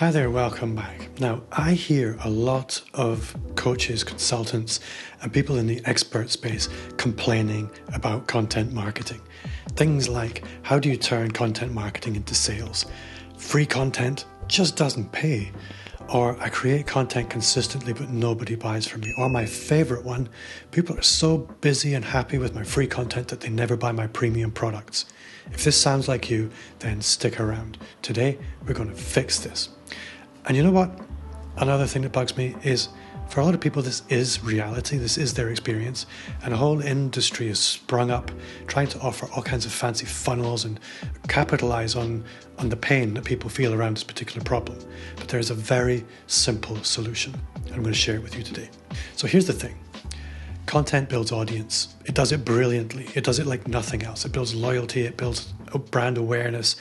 Hi there, welcome back. Now, I hear a lot of coaches, consultants, and people in the expert space complaining about content marketing. Things like, how do you turn content marketing into sales? Free content just doesn't pay. Or I create content consistently but nobody buys from me. Or my favorite one, people are so busy and happy with my free content that they never buy my premium products. If this sounds like you, then stick around. Today, we're going to fix this. And you know what? Another thing that bugs me is, for a lot of people, this is reality, this is their experience, and a whole industry has sprung up trying to offer all kinds of fancy funnels and capitalize on the pain that people feel around this particular problem. But there's a very simple solution. I'm going to share it with you today. So here's the thing. Content builds audience. It does it brilliantly. It does it like nothing else. It builds loyalty, it builds brand awareness,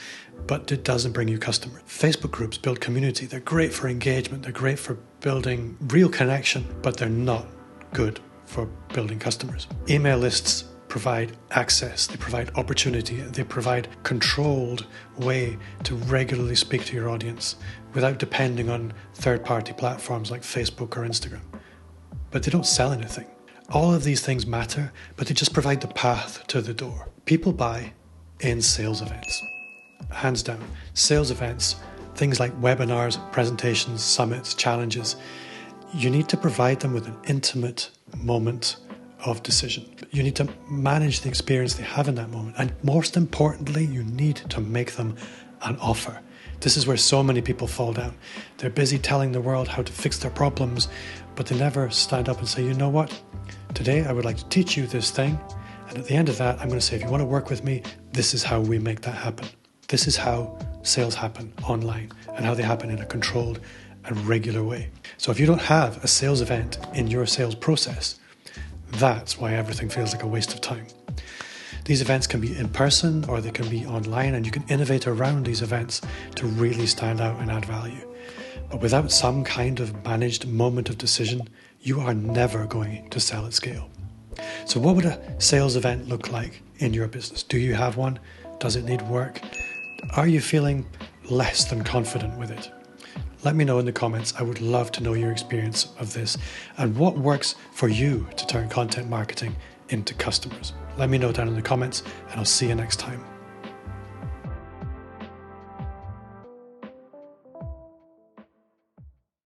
but it doesn't bring you customers. Facebook groups build community. They're great for engagement. They're great for building real connection, but they're not good for building customers. Email lists provide access. They provide opportunity. They provide controlled way to regularly speak to your audience without depending on third-party platforms like Facebook or Instagram. But they don't sell anything. All of these things matter, but they just provide the path to the door. People buy in sales events. Hands down. Sales events, things like webinars, presentations, summits, challenges, you need to provide them with an intimate moment of decision. You need to manage the experience they have in that moment. And most importantly, you need to make them an offer. This is where so many people fall down. They're busy telling the world how to fix their problems, but they never stand up and say, you know what? Today, I would like to teach you this thing. And at the end of that, I'm going to say, if you want to work with me, this is how we make that happen. This is how sales happen online and how they happen in a controlled and regular way. So if you don't have a sales event in your sales process, that's why everything feels like a waste of time. These events can be in person or they can be online, and you can innovate around these events to really stand out and add value. But without some kind of managed moment of decision, you are never going to sell at scale. So what would a sales event look like in your business? Do you have one? Does it need work? Are you feeling less than confident with it? Let me know in the comments. I would love to know your experience of this and what works for you to turn content marketing into customers. Let me know down in the comments, and I'll see you next time.